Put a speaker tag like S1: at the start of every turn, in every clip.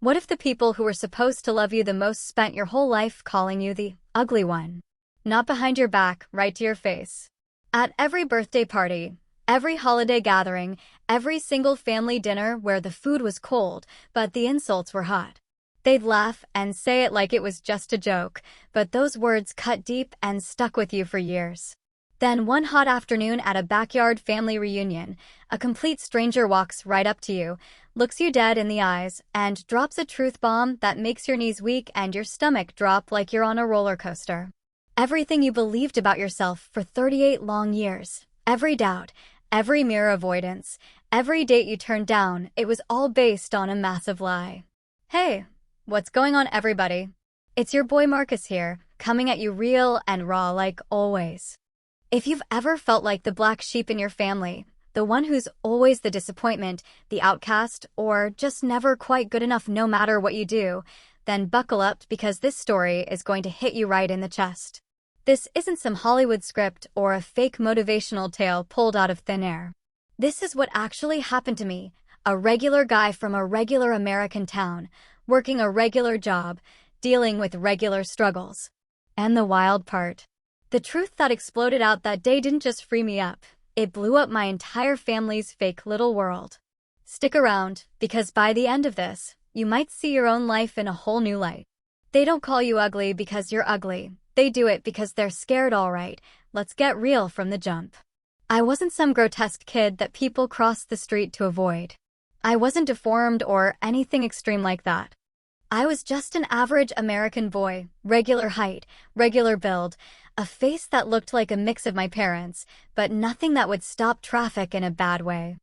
S1: What if the people who were supposed to love you the most spent your whole life calling you the ugly one? Not behind your back, right to your face. At every birthday party, every holiday gathering, every single family dinner where the food was cold, but the insults were hot. They'd laugh and say it like it was just a joke, but those words cut deep and stuck with you for years. Then one hot afternoon at a backyard family reunion, a complete stranger walks right up to you, looks you dead in the eyes, and drops a truth bomb that makes your knees weak and your stomach drop like you're on a roller coaster. Everything you believed about yourself for 38 long years, every doubt, every mirror avoidance, every date you turned down, it was all based on a massive lie. Hey, what's going on, everybody? It's your boy Marcus here, coming at you real and raw like always. If you've ever felt like the black sheep in your family, the one who's always the disappointment, the outcast, or just never quite good enough no matter what you do, then buckle up because this story is going to hit you right in the chest. This isn't some Hollywood script or a fake motivational tale pulled out of thin air. This is what actually happened to me, a regular guy from a regular American town, working a regular job, dealing with regular struggles. And the wild part. The truth that exploded out that day didn't just free me up, it blew up my entire family's fake little world. Stick around, because by the end of this, you might see your own life in a whole new light. They don't call you ugly because you're ugly. They do it because they're scared, all right. Let's get real from the jump. I wasn't some grotesque kid that people crossed the street to avoid. I wasn't deformed or anything extreme like that. I was just an average American boy, regular height, regular build, a face that looked like a mix of my parents, but nothing that would stop traffic in a bad way.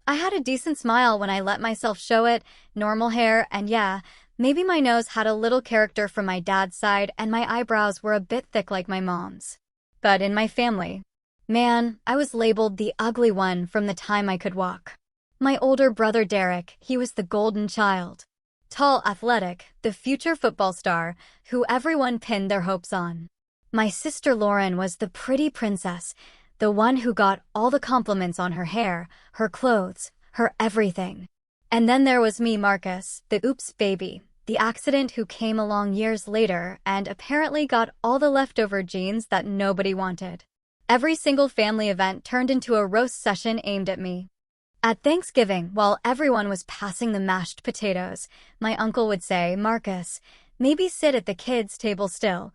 S1: I had a decent smile when I let myself show it, normal hair, and yeah, maybe my nose had a little character from my dad's side and my eyebrows were a bit thick like my mom's. But in my family, man, I was labeled the ugly one from the time I could walk. My older brother Derek, he was the golden child. Tall, athletic, the future football star, who everyone pinned their hopes on. My sister Lauren was the pretty princess, the one who got all the compliments on her hair, her clothes, her everything. And then there was me, Marcus, the oops baby, the accident who came along years later and apparently got all the leftover genes that nobody wanted. Every single family event turned into a roast session aimed at me. At Thanksgiving, while everyone was passing the mashed potatoes, my uncle would say, Marcus, maybe sit at the kids' table still,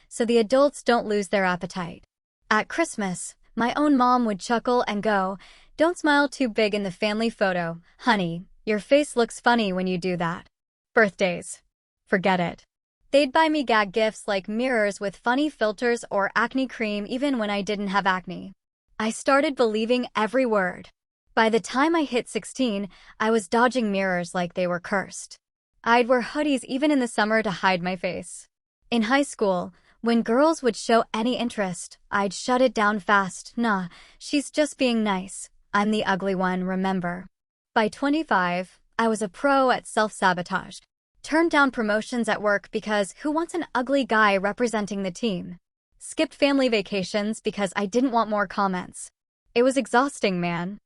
S1: so the adults don't lose their appetite. At Christmas, my own mom would chuckle and go, don't smile too big in the family photo, honey, your face looks funny when you do that. Birthdays. Forget it. They'd buy me gag gifts like mirrors with funny filters or acne cream even when I didn't have acne. I started believing every word. By the time I hit 16, I was dodging mirrors like they were cursed. I'd wear hoodies even in the summer to hide my face. In high school, when girls would show any interest, I'd shut it down fast. Nah, she's just being nice. I'm the ugly one, remember. By 25, I was a pro at self-sabotage. Turned down promotions at work because who wants an ugly guy representing the team? Skipped family vacations because I didn't want more comments. It was exhausting, man.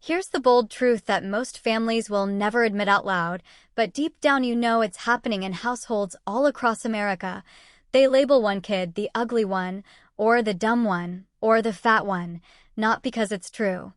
S1: Here's the bold truth that most families will never admit out loud, but deep down you know it's happening in households all across America. They label one kid the ugly one, or the dumb one, or the fat one, not because it's true,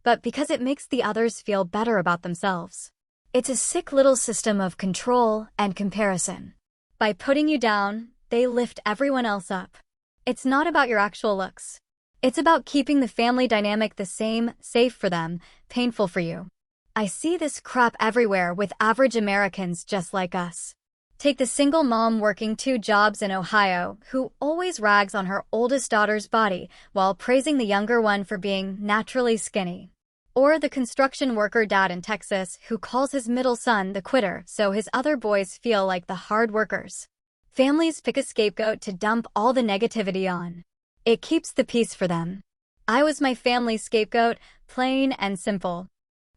S1: but because it makes the others feel better about themselves. It's a sick little system of control and comparison. By putting you down, they lift everyone else up. It's not about your actual looks. It's about keeping the family dynamic the same, safe for them, painful for you. I see this crap everywhere with average Americans just like us. Take the single mom working 2 jobs in Ohio who always rags on her oldest daughter's body while praising the younger one for being naturally skinny. Or the construction worker dad in Texas who calls his middle son the quitter so his other boys feel like the hard workers. Families pick a scapegoat to dump all the negativity on. It keeps the peace for them. I was my family's scapegoat, plain and simple.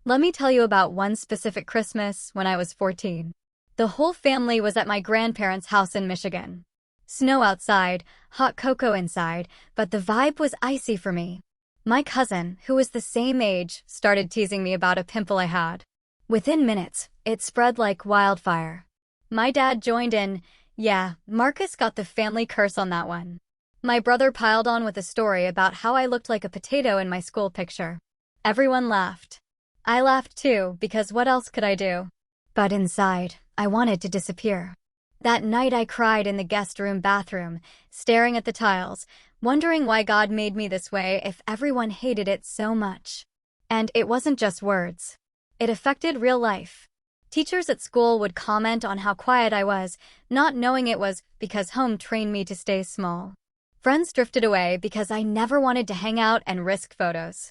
S1: Let me tell you about one specific Christmas when I was 14. The whole family was at my grandparents' house in Michigan. Snow outside, hot cocoa inside, but the vibe was icy for me. My cousin, who was the same age, started teasing me about a pimple I had. Within minutes, it spread like wildfire. My dad joined in. Yeah, Marcus got the family curse on that one. My brother piled on with a story about how I looked like a potato in my school picture. Everyone laughed. I laughed too, because what else could I do? But inside, I wanted to disappear. That night I cried in the guest room bathroom, staring at the tiles, wondering why God made me this way if everyone hated it so much. And it wasn't just words. It affected real life. Teachers at school would comment on how quiet I was, not knowing it was because home trained me to stay small. Friends drifted away because I never wanted to hang out and risk photos.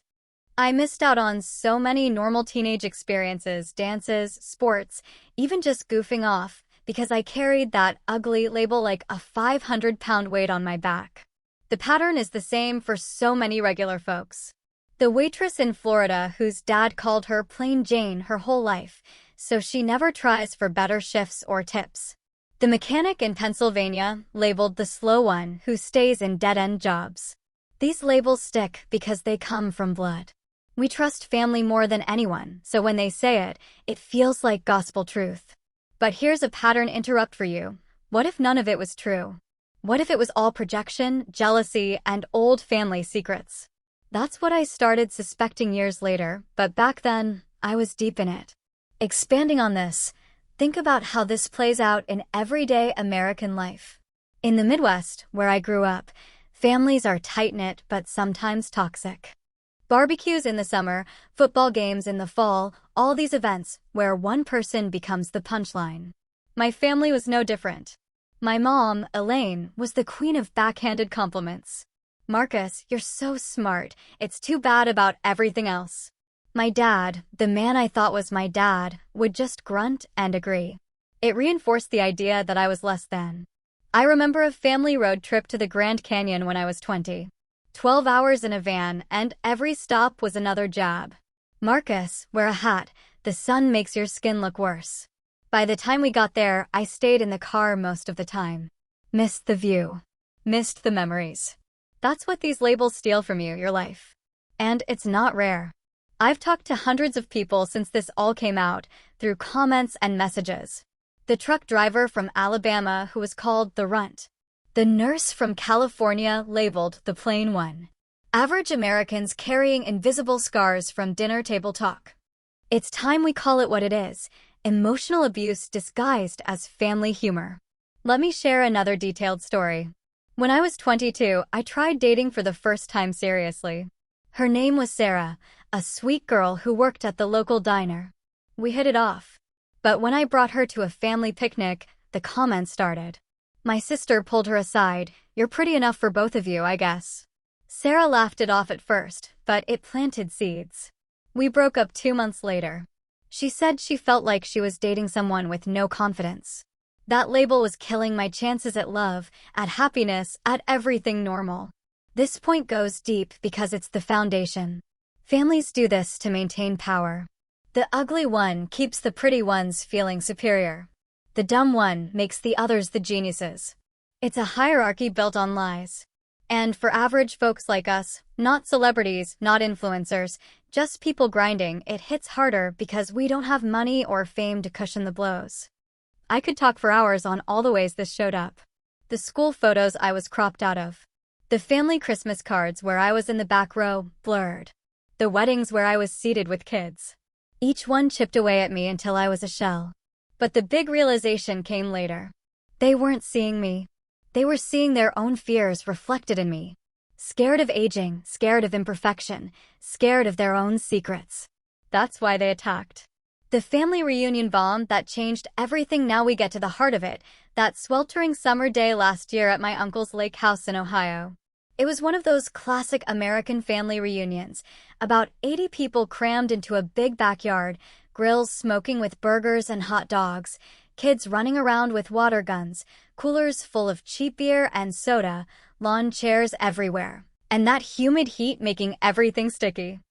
S1: I missed out on so many normal teenage experiences, dances, sports, even just goofing off, because I carried that ugly label like a 500-pound weight on my back. The pattern is the same for so many regular folks. The waitress in Florida whose dad called her Plain Jane her whole life, so she never tries for better shifts or tips. The mechanic in Pennsylvania, labeled the slow one who stays in dead-end jobs. These labels stick because they come from blood. We trust family more than anyone, so when they say it, it feels like gospel truth. But here's a pattern interrupt for you. What if none of it was true? What if it was all projection, jealousy, and old family secrets? That's what I started suspecting years later, but back then, I was deep in it. Expanding on this, think about how this plays out in everyday American life. In the Midwest, where I grew up, families are tight-knit but sometimes toxic. Barbecues in the summer, football games in the fall, all these events where one person becomes the punchline. My family was no different. My mom, Elaine, was the queen of backhanded compliments. Marcus, you're so smart. It's too bad about everything else. My dad, the man I thought was my dad, would just grunt and agree. It reinforced the idea that I was less than. I remember a family road trip to the Grand Canyon when I was 20. 12 hours in a van, and every stop was another jab. Marcus, wear a hat. The sun makes your skin look worse. By the time we got there, I stayed in the car most of the time. Missed the view. Missed the memories. That's what these labels steal from you, your life. And it's not rare. I've talked to hundreds of people since this all came out, through comments and messages. The truck driver from Alabama who was called the runt. The nurse from California labeled the plain one. Average Americans carrying invisible scars from dinner table talk. It's time we call it what it is, emotional abuse disguised as family humor. Let me share another detailed story. When I was 22, I tried dating for the first time seriously. Her name was Sarah, a sweet girl who worked at the local diner. We hit it off. But when I brought her to a family picnic, the comments started. My sister pulled her aside. You're pretty enough for both of you, I guess. Sarah laughed it off at first, but it planted seeds. We broke up 2 months later. She said she felt like she was dating someone with no confidence. That label was killing my chances at love, at happiness, at everything normal. This point goes deep because it's the foundation. Families do this to maintain power. The ugly one keeps the pretty ones feeling superior. The dumb one makes the others the geniuses. It's a hierarchy built on lies. And for average folks like us, not celebrities, not influencers, just people grinding, it hits harder because we don't have money or fame to cushion the blows. I could talk for hours on all the ways this showed up. The school photos I was cropped out of. The family Christmas cards where I was in the back row, blurred. The weddings where I was seated with kids. Each one chipped away at me until I was a shell. But the big realization came later. They weren't seeing me. They were seeing their own fears reflected in me. Scared of aging, scared of imperfection, scared of their own secrets. That's why they attacked. The family reunion bomb that changed everything. Now we get to the heart of it. That sweltering summer day last year at my uncle's lake house in Ohio. It was one of those classic American family reunions. About 80 people crammed into a big backyard, grills smoking with burgers and hot dogs, kids running around with water guns, coolers full of cheap beer and soda, lawn chairs everywhere, and that humid heat making everything sticky.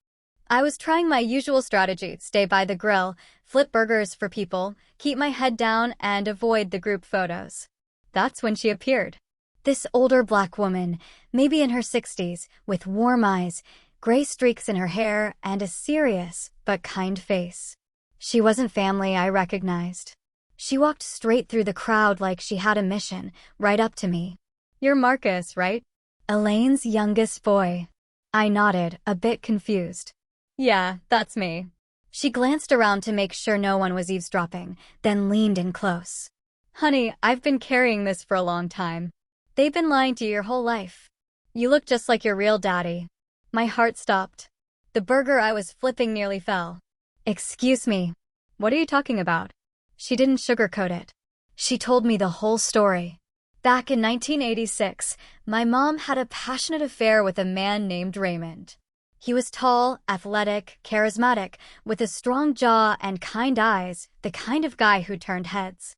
S1: I was trying my usual strategy, stay by the grill, flip burgers for people, keep my head down, and avoid the group photos. That's when she appeared. This older black woman, maybe in her 60s, with warm eyes, gray streaks in her hair, and a serious but kind face. She wasn't family I recognized. She walked straight through the crowd like she had a mission, right up to me. "You're Marcus, right? Elaine's youngest boy." I nodded, a bit confused. "Yeah, that's me." She glanced around to make sure no one was eavesdropping, then leaned in close. "Honey, I've been carrying this for a long time. They've been lying to you your whole life. You look just like your real daddy." My heart stopped. The burger I was flipping nearly fell. "Excuse me. What are you talking about?" She didn't sugarcoat it. She told me the whole story. Back in 1986, my mom had a passionate affair with a man named Raymond. He was tall, athletic, charismatic, with a strong jaw and kind eyes, the kind of guy who turned heads.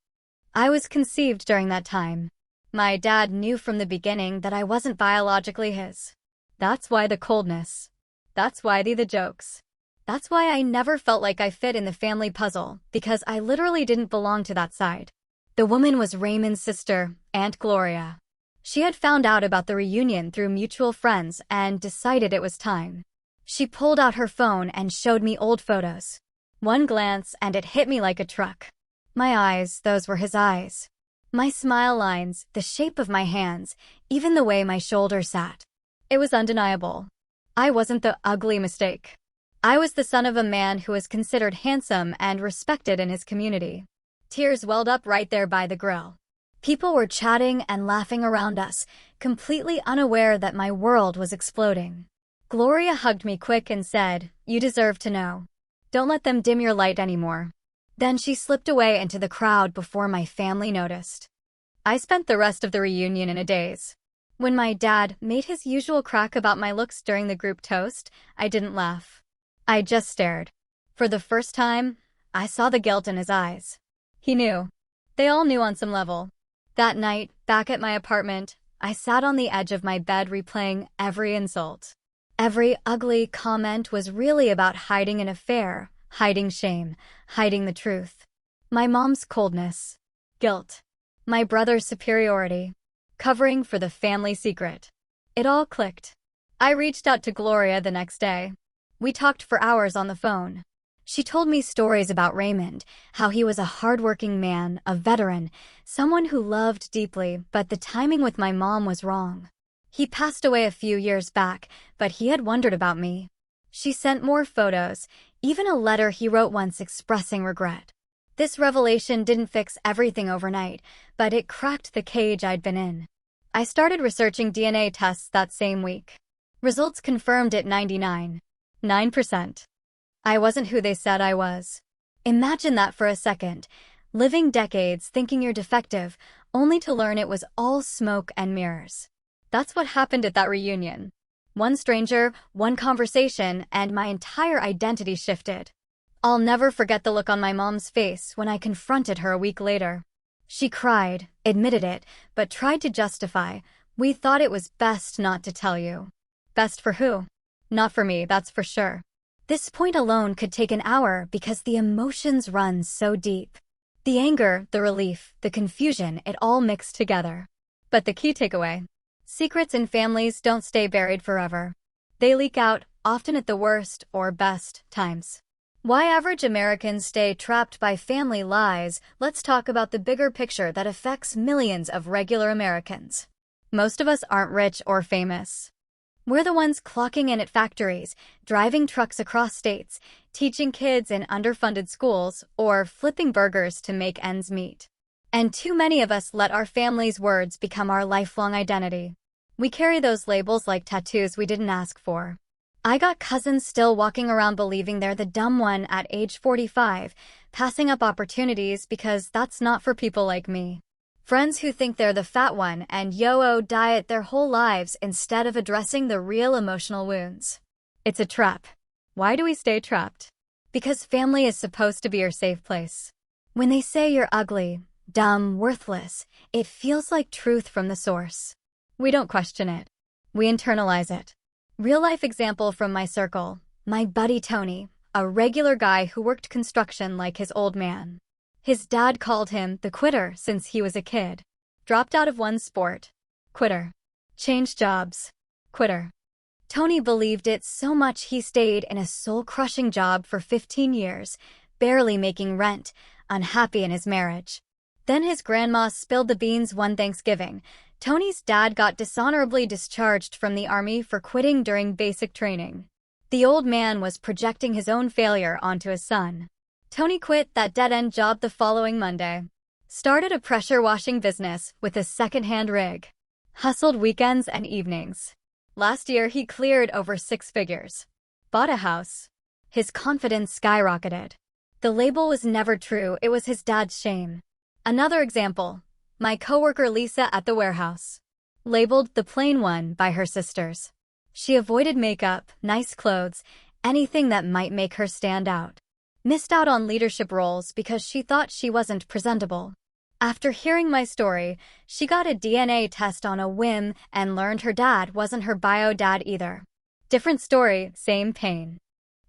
S1: I was conceived during that time. My dad knew from the beginning that I wasn't biologically his. That's why the coldness. That's why the jokes. That's why I never felt like I fit in the family puzzle, because I literally didn't belong to that side. The woman was Raymond's sister, Aunt Gloria. She had found out about the reunion through mutual friends and decided it was time. She pulled out her phone and showed me old photos. One glance and it hit me like a truck. My eyes, those were his eyes. My smile lines, the shape of my hands, even the way my shoulders sat. It was undeniable. I wasn't the ugly mistake. I was the son of a man who was considered handsome and respected in his community. Tears welled up right there by the grill. People were chatting and laughing around us, completely unaware that my world was exploding. Gloria hugged me quick and said, "You deserve to know. Don't let them dim your light anymore." Then she slipped away into the crowd before my family noticed. I spent the rest of the reunion in a daze. When my dad made his usual crack about my looks during the group toast, I didn't laugh. I just stared. For the first time, I saw the guilt in his eyes. He knew. They all knew on some level. That night, back at my apartment, I sat on the edge of my bed replaying every insult. Every ugly comment was really about hiding an affair, hiding shame, hiding the truth. My mom's coldness, guilt, my brother's superiority, covering for the family secret. It all clicked. I reached out to Gloria the next day. We talked for hours on the phone. She told me stories about Raymond, how he was a hardworking man, a veteran, someone who loved deeply, but the timing with my mom was wrong. He passed away a few years back, but he had wondered about me. She sent more photos, even a letter he wrote once expressing regret. This revelation didn't fix everything overnight, but it cracked the cage I'd been in. I started researching DNA tests that same week. Results confirmed it 99.9%. I wasn't who they said I was. Imagine that for a second, living decades thinking you're defective, only to learn it was all smoke and mirrors. That's what happened at that reunion. One stranger, one conversation, and my entire identity shifted. I'll never forget the look on my mom's face when I confronted her a week later. She cried, admitted it, but tried to justify. "We thought it was best not to tell you." Best for who? Not for me, that's for sure. This point alone could take an hour because the emotions run so deep. The anger, the relief, the confusion, it all mixed together. But the key takeaway: secrets in families don't stay buried forever. They leak out, often at the worst or best times. Why average Americans stay trapped by family lies? Let's talk about the bigger picture that affects millions of regular Americans. Most of us aren't rich or famous. We're the ones clocking in at factories, driving trucks across states, teaching kids in underfunded schools, or flipping burgers to make ends meet. And too many of us let our family's words become our lifelong identity. We carry those labels like tattoos we didn't ask for. I got cousins still walking around believing they're the dumb one at age 45, passing up opportunities because that's not for people like me. Friends who think they're the fat one and yo-yo diet their whole lives instead of addressing the real emotional wounds. It's a trap. Why do we stay trapped? Because family is supposed to be your safe place. When they say you're ugly, dumb, worthless, it feels like truth from the source. We don't question it. We internalize it. Real-life example from my circle, my buddy Tony, a regular guy who worked construction like his old man. His dad called him the quitter since he was a kid. Dropped out of one sport. Quitter. Changed jobs. Quitter. Tony believed it so much he stayed in a soul-crushing job for 15 years, barely making rent, unhappy in his marriage. Then his grandma spilled the beans one Thanksgiving. Tony's dad got dishonorably discharged from the army for quitting during basic training. The old man was projecting his own failure onto his son. Tony quit that dead-end job the following Monday. Started a pressure washing business with a second-hand rig. Hustled weekends and evenings. Last year, he cleared over 6 figures. Bought a house. His confidence skyrocketed. The label was never true, it was his dad's shame. Another example, my coworker Lisa at the warehouse. Labeled the plain one by her sisters. She avoided makeup, nice clothes, anything that might make her stand out. Missed out on leadership roles because she thought she wasn't presentable. After hearing my story, she got a DNA test on a whim and learned her dad wasn't her bio dad either. Different story, same pain.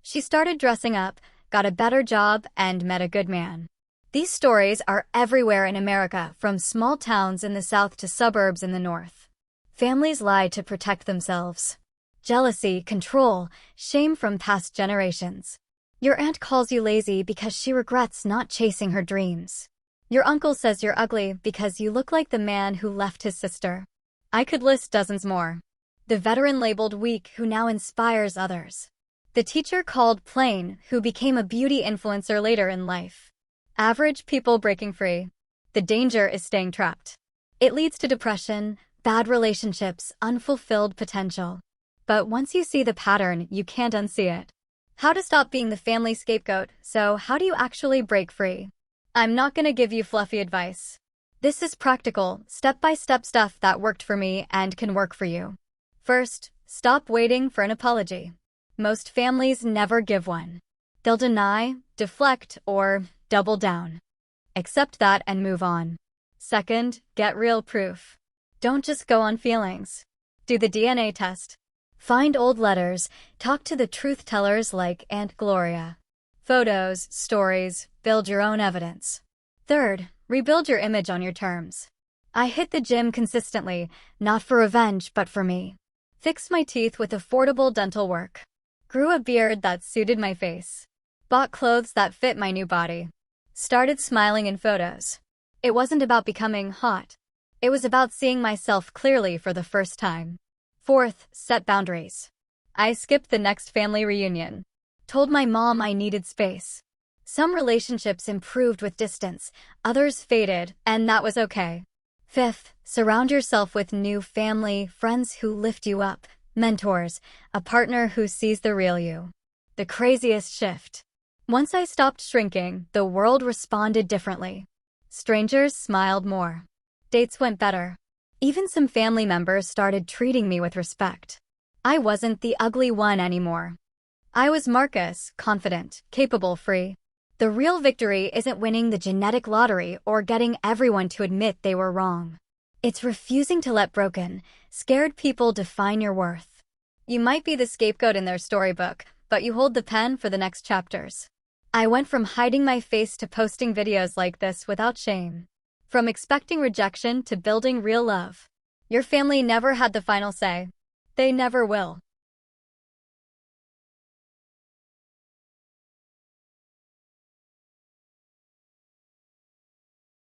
S1: She started dressing up, got a better job, and met a good man. These stories are everywhere in America, from small towns in the South to suburbs in the North. Families lie to protect themselves. Jealousy, control, shame from past generations. Your aunt calls you lazy because she regrets not chasing her dreams. Your uncle says you're ugly because you look like the man who left his sister. I could list dozens more. The veteran labeled weak who now inspires others. The teacher called plain who became a beauty influencer later in life. Average people breaking free. The danger is staying trapped. It leads to depression, bad relationships, unfulfilled potential. But once you see the pattern, you can't unsee it. How to stop being the family scapegoat, so how do you actually break free? I'm not gonna give you fluffy advice. This is practical, step-by-step stuff that worked for me and can work for you. First, stop waiting for an apology. Most families never give one. They'll deny, deflect, or double down. Accept that and move on. Second, get real proof. Don't just go on feelings. Do the DNA test. Find old letters, talk to the truth tellers like Aunt Gloria. Photos, stories, build your own evidence. Third, rebuild your image on your terms. I hit the gym consistently, not for revenge but for me. Fixed my teeth with affordable dental work. Grew a beard that suited my face. Bought clothes that fit my new body. Started smiling in photos. It wasn't about becoming hot. It was about seeing myself clearly for the first time. Fourth, set boundaries. I skipped the next family reunion. Told my mom I needed space. Some relationships improved with distance, others faded, and that was okay. Fifth, surround yourself with new family, friends who lift you up, mentors, a partner who sees the real you. The craziest shift. Once I stopped shrinking, the world responded differently. Strangers smiled more. Dates went better. Even some family members started treating me with respect. I wasn't the ugly one anymore. I was Marcus, confident, capable, free. The real victory isn't winning the genetic lottery or getting everyone to admit they were wrong. It's refusing to let broken, scared people define your worth. You might be the scapegoat in their storybook, but you hold the pen for the next chapters. I went from hiding my face to posting videos like this without shame. From expecting rejection to building real love. Your family never had the final say. They never will.